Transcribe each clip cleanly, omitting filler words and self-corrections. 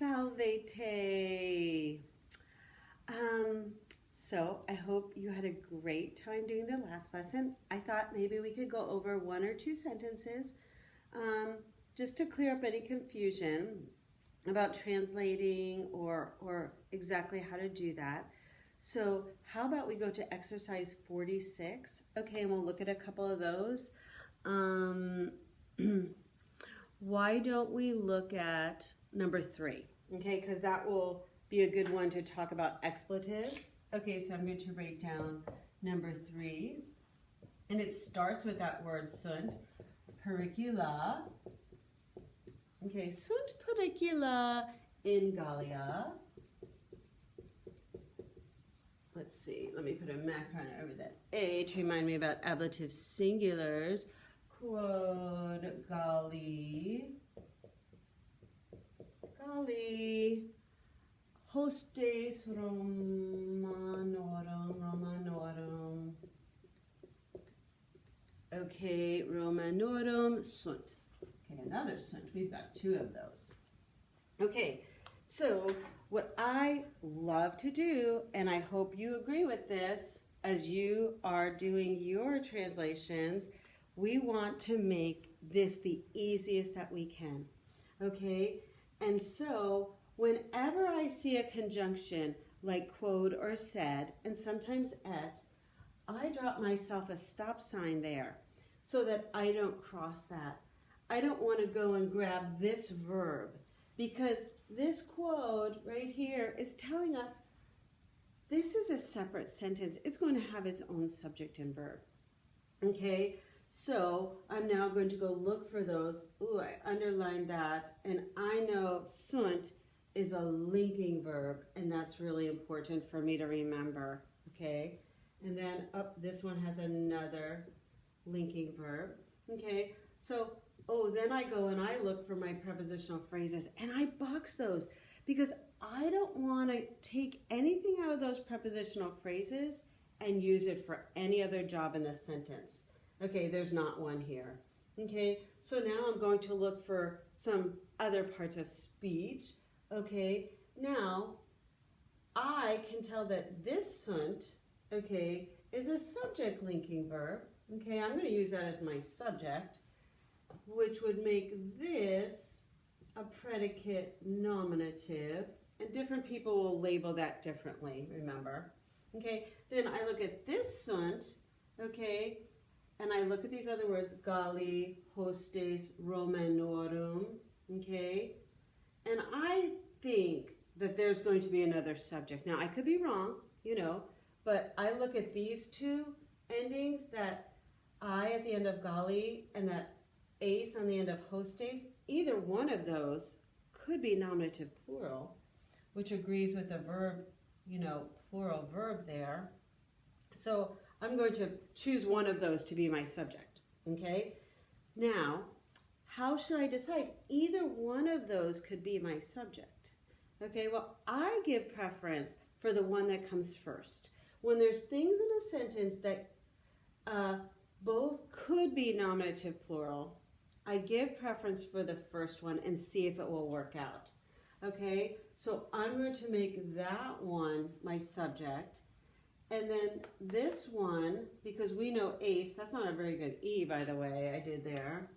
Salvete. So I hope you had a great time doing the last lesson. I thought maybe we could go over one or two sentences just to clear up any confusion about translating or exactly how to do that. So how about we go to exercise 46? Okay, and we'll look at a couple of those. Why don't we look at number 3? Okay, because that will be a good one to talk about expletives. Okay, so I'm going to write down number 3. And it starts with that word sunt, pericula. Okay, sunt pericula in Gallia. Let's see, let me put a macron over that A to remind me about ablative singulars. Quod Galli hostes Romanorum. Okay, Romanorum sunt. Okay, another sunt. We've got 2 of those. Okay, so what I love to do, and I hope you agree with this as you are doing your translations, we want to make this the easiest that we can. Okay, and so whenever I see a conjunction like quod or said, and sometimes et, I drop myself a stop sign there so that I don't cross that. I don't want to go and grab this verb because this quod right here is telling us this is a separate sentence. It's going to have its own subject and verb. Okay, so I'm now going to go look for those. Ooh, I underlined that, and I know sunt is a linking verb, and that's really important for me to remember, okay? And then this one has another linking verb, okay? So, then I go and I look for my prepositional phrases, and I box those because I don't want to take anything out of those prepositional phrases and use it for any other job in the sentence. Okay, there's not one here. Okay, so now I'm going to look for some other parts of speech. Okay, now I can tell that this sunt, okay, is a subject linking verb. Okay, I'm going to use that as my subject, which would make this a predicate nominative, and different people will label that differently, remember. Okay, then I look at this sunt, okay, and I look at these other words, Galli, hostes, Romanorum, okay, and I think that there's going to be another subject. Now, I could be wrong, but I look at these 2 endings, that I at the end of Galli and that ace on the end of hostes. Either one of those could be nominative plural, which agrees with the verb, plural verb there. So I'm going to choose one of those to be my subject, okay? Now, how should I decide? Either one of those could be my subject. Okay, well, I give preference for the one that comes first. When there's things in a sentence that both could be nominative plural, I give preference for the first one and see if it will work out. Okay, so I'm going to make that one my subject. And then this one, because we know ace, that's not a very good E, by the way, I did there.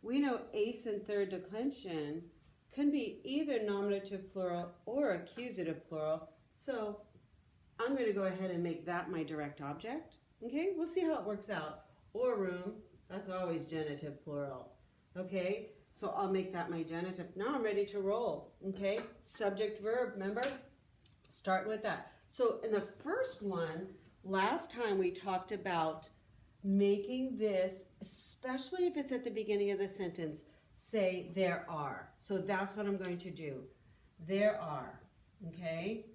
We know ace in third declension can be either nominative plural or accusative plural. So I'm going to go ahead and make that my direct object. Okay, we'll see how it works out. Aurum, that's always genitive plural. Okay, so I'll make that my genitive. Now I'm ready to roll. Okay, subject verb, remember? Start with that. So in the first one, last time we talked about making this, especially if it's at the beginning of the sentence, say there are. So that's what I'm going to do. There are, okay?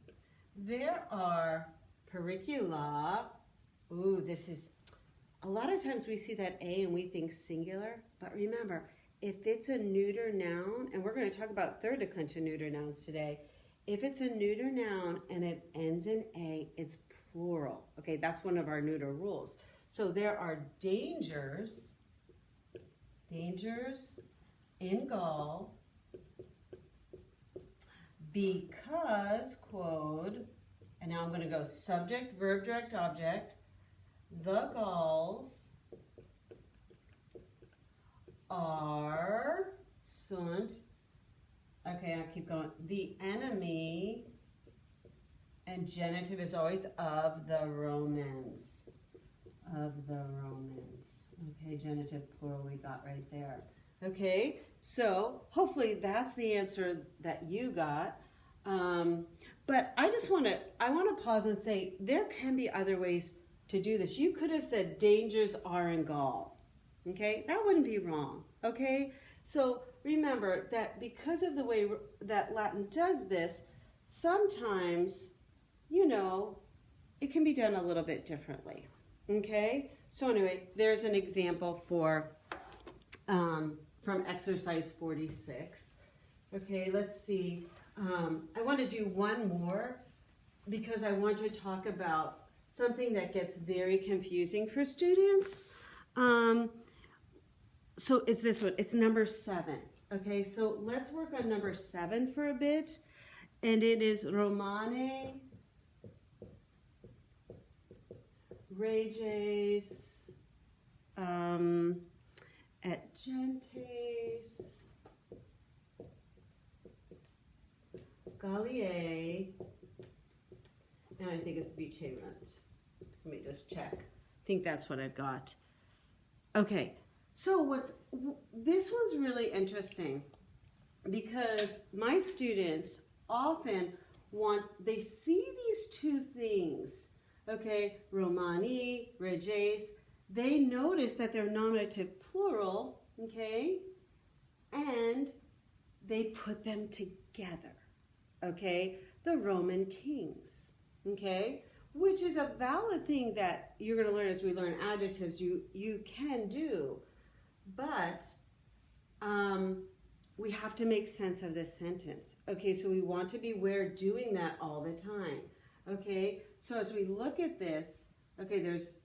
There are pericula. Ooh, this is, a lot of times we see that A and we think singular, but remember, if it's a neuter noun, and we're going to talk about third declension neuter nouns today, if it's a neuter noun and it ends in A, it's plural. Okay, that's one of our neuter rules. So there are dangers in Gaul, because, quote, and now I'm going to go subject, verb, direct, object. The Gauls are, sunt, okay, I'll keep going. The enemy, and genitive is always of the Romans. Of the Romans. Okay, genitive plural we got right there. Okay, so hopefully that's the answer that you got. But I want to pause and say there can be other ways to do this. You could have said dangers are in Gaul. Okay, that wouldn't be wrong. Okay, so remember that because of the way that Latin does this, sometimes, you know, it can be done a little bit differently. Okay, so anyway, there's an example from exercise 46. Okay, let's see. I want to do one more because I want to talk about something that gets very confusing for students. So it's this one. It's number 7. Okay, so let's work on number 7 for a bit. And it is Romane reges et gentes Galliae, and I think it's vicerant. Let me just check. I think that's what I've got. Okay, so this one's really interesting because my students often they see these two things, okay, Romani, reges, they notice that they're nominative plural, okay, and they put them together, okay, the Roman kings, okay, which is a valid thing that you're going to learn as we learn adjectives, you can do, but we have to make sense of this sentence. Okay, so we want to beware doing that all the time. Okay, so as we look at this, okay, this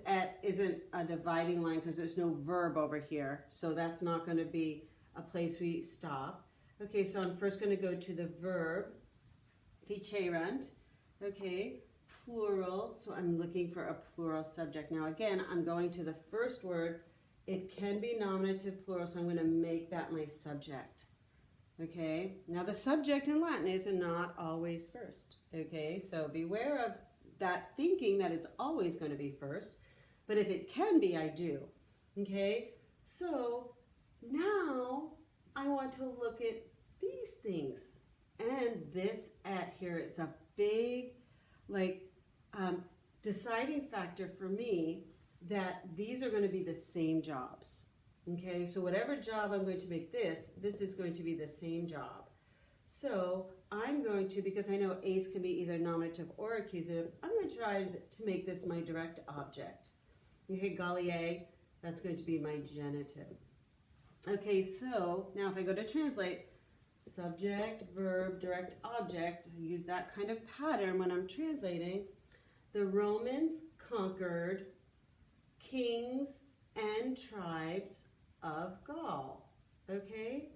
et isn't a dividing line because there's no verb over here, so that's not going to be a place we stop. Okay, so I'm first going to go to the verb, vicerant, okay, plural, so I'm looking for a plural subject. Now again, I'm going to the first word. It can be nominative plural, so I'm going to make that my subject. Okay, now the subject in Latin is not always first. Okay, so beware of that thinking that it's always going to be first, but if it can be, I do. Okay, so now I want to look at these things, and this at here is a big, deciding factor for me that these are going to be the same jobs. Okay, so whatever job I'm going to make this is going to be the same job. So I'm going to, because I know ace can be either nominative or accusative, I'm going to try to make this my direct object. Okay, Galliae, that's going to be my genitive. Okay, so now if I go to translate, subject, verb, direct object, I use that kind of pattern when I'm translating. The Romans conquered kings and tribes of Gaul. Okay?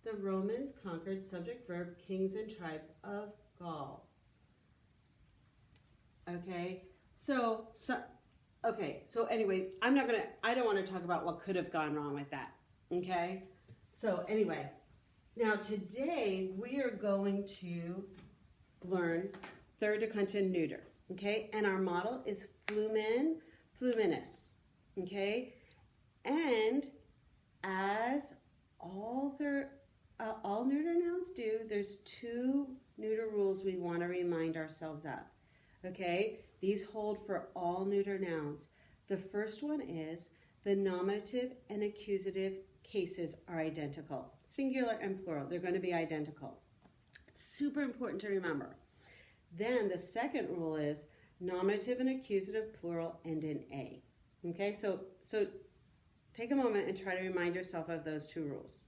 The Romans conquered, subject, verb, kings and tribes of Gaul. Okay? So anyway, I don't want to talk about what could have gone wrong with that. Okay? So anyway, now today we are going to learn third declension neuter. Okay? And our model is Flumen, fluminis. Okay? And as all neuter nouns do, there's 2 neuter rules we want to remind ourselves of. Okay? These hold for all neuter nouns. The first one is the nominative and accusative cases are identical. Singular and plural, they're going to be identical. It's super important to remember. Then the second rule is nominative and accusative plural end in A. Okay, so take a moment and try to remind yourself of those 2 rules.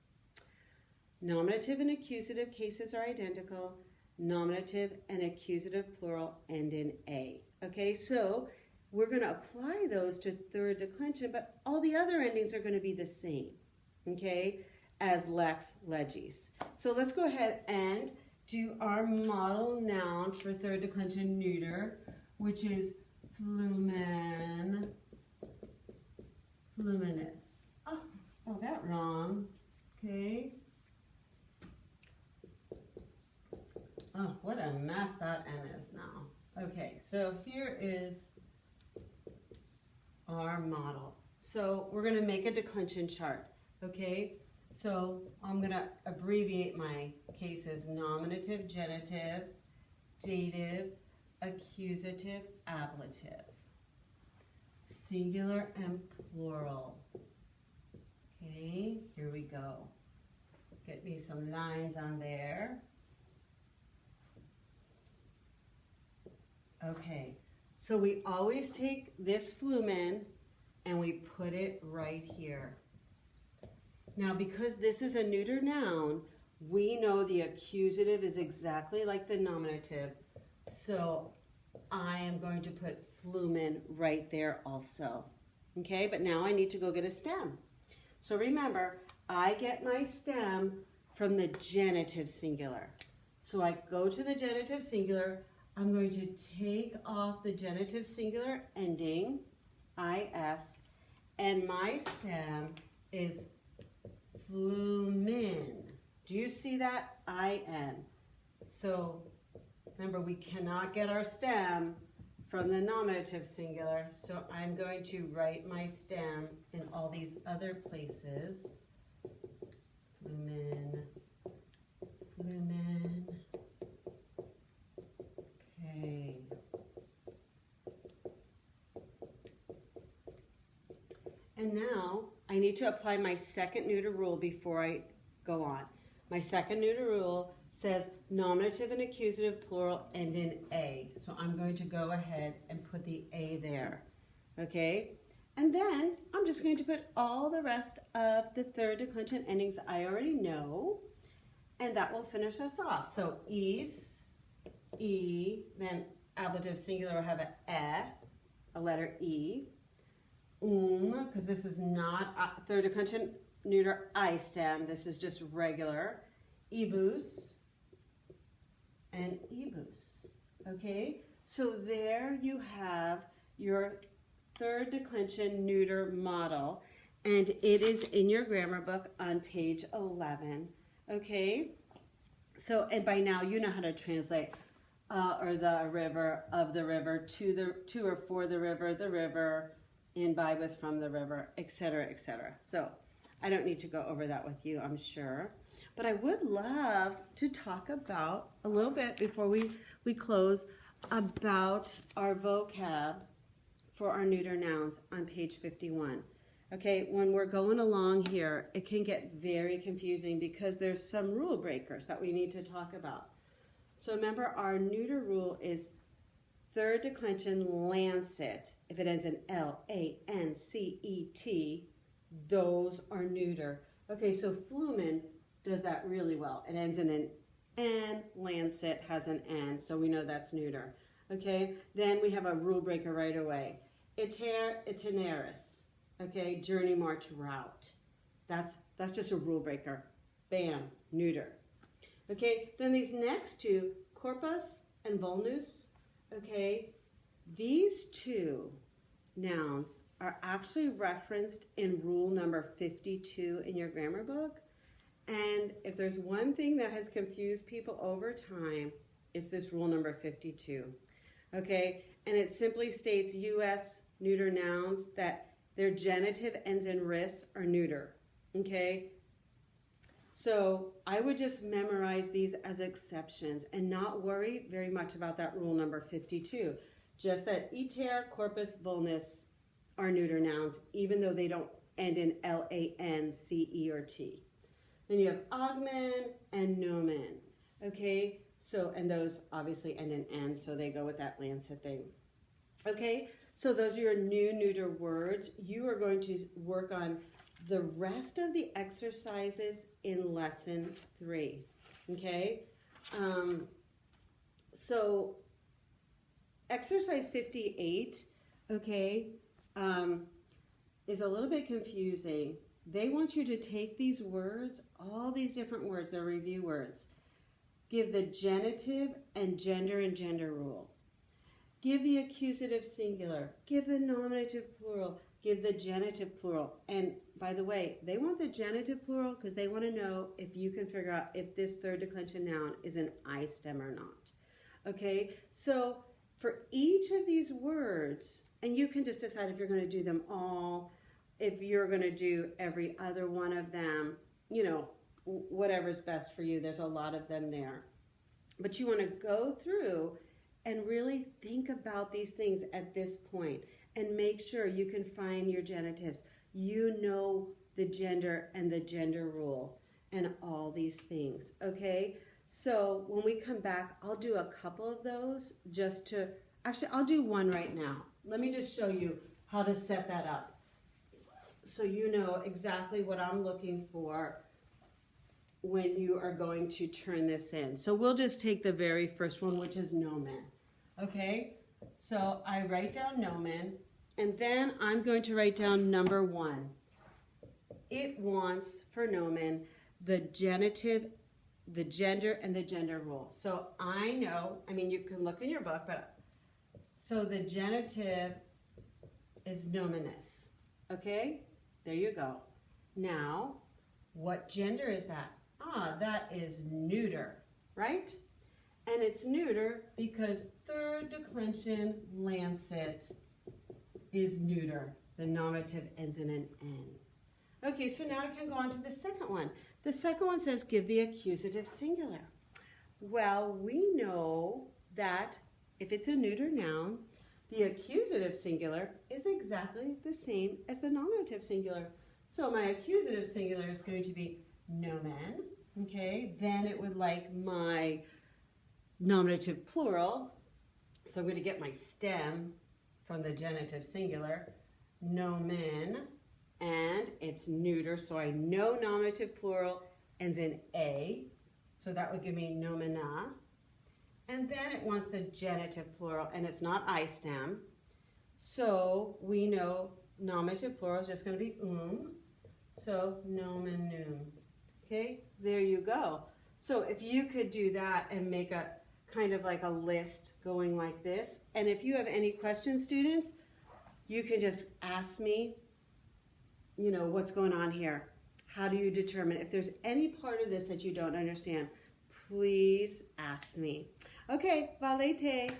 Nominative and accusative cases are identical. Nominative and accusative plural end in A. Okay, so we're going to apply those to third declension, but all the other endings are going to be the same, okay, as lex, legis. So let's go ahead and do our model noun for third declension neuter, which is flumen, fluminis. Oh, I spelled that wrong. Okay. Oh, what a mess that N is now. Okay, so here is our model. So we're going to make a declension chart. Okay, so I'm going to abbreviate my cases: nominative, genitive, dative, accusative, ablative, singular and plural. Okay, here we go. Get me some lines on there. Okay, so we always take this flumen and we put it right here. Now, because this is a neuter noun, we know the accusative is exactly like the nominative, so I am going to put flumen right there also. Okay, but now I need to go get a stem. So remember, I get my stem from the genitive singular. So I go to the genitive singular, I'm going to take off the genitive singular ending, is, and my stem is flumen. Do you see that? in. So remember, we cannot get our stem from the nominative singular, so I'm going to write my stem in all these other places. Flumen, flumen. Okay. And now I need to apply my second neuter rule before I go on. My second neuter rule says nominative and accusative plural end in A. So I'm going to go ahead and put the A there. Okay? And then I'm just going to put all the rest of the third declension endings I already know, and that will finish us off. So is, E, then ablative singular will have a letter E. Because this is not a third declension neuter I stem, this is just regular. Ebus and ebus. Okay, so there you have your third declension neuter model, and it is in your grammar book on page 11. Okay, so and by now you know how to translate or the river, of the river, to or for the river, in, by, with, from the river, etc., etc. So I don't need to go over that with you, I'm sure. But I would love to talk about a little bit before we close about our vocab for our neuter nouns on page 51. Okay, when we're going along here, it can get very confusing because there's some rule breakers that we need to talk about. So remember, our neuter rule is third declension lancet. If it ends in L-A-N-C-E-T, those are neuter. Okay, so flumen does that really well. It ends in an N, lancet has an N, so we know that's neuter. Okay, then we have a rule breaker right away. Iter, itineris. Okay, journey, march, route. That's just a rule breaker. Bam, neuter. Okay, then these next two, corpus and vulnus, okay, these two nouns are actually referenced in rule number 52 in your grammar book. And if there's one thing that has confused people over time, it's this rule number 52. Okay, and it simply states U.S. neuter nouns that their genitive ends in ris are neuter. Okay, so I would just memorize these as exceptions and not worry very much about that rule number 52. Just that iter, corpus, vulnus are neuter nouns, even though they don't end in L-A-N-C-E or T. Then you have augmen and nomen. Okay, so, and those obviously end in N, so they go with that lancet thing. Okay, so those are your new neuter words. You are going to work on the rest of the exercises in lesson 3. Okay, so exercise 58, okay, is a little bit confusing. They want you to take these words, all these different words, they're review words, Give the genitive and gender rule. Give the accusative singular. Give the nominative plural. Give the genitive plural. And by the way, they want the genitive plural because they want to know if you can figure out if this third declension noun is an I stem or not. Okay, so for each of these words, and you can just decide if you're going to do them all, if you're going to do every other one of them, you know, whatever's best for you. There's a lot of them there. But you want to go through and really think about these things at this point and make sure you can find your genitives. You know the gender and the gender rule and all these things, okay? So when we come back, I'll do a couple of those just to, actually I'll do one right now. Let me just show you how to set that up so you know exactly what I'm looking for when you are going to turn this in. So we'll just take the very first one, which is nomen. Okay, so I write down nomen, and then I'm going to write down number 1. It wants, for nomen, the genitive, the gender, and the gender rule. So I know, I mean, you can look in your book, but so the genitive is nominis. Okay, there you go. Now, what gender is that? Ah, that is neuter, right? And it's neuter because third declension lancet is neuter. The nominative ends in an N. Okay, so now I can go on to the second one. The second one says give the accusative singular. Well, we know that if it's a neuter noun, the accusative singular is exactly the same as the nominative singular. So my accusative singular is going to be nomen, okay? Then it would like my nominative plural. So I'm going to get my stem from the genitive singular, nomen, and it's neuter, so I know nominative plural ends in A, so that would give me nomina. And then it wants the genitive plural, and it's not I stem, so we know nominative plural is just going to be so nomenum. Okay, there you go. So if you could do that and make a kind of like a list going like this, and if you have any questions, students, you can just ask me, you know, what's going on here? How do you determine? If there's any part of this that you don't understand, please ask me. Okay, valete.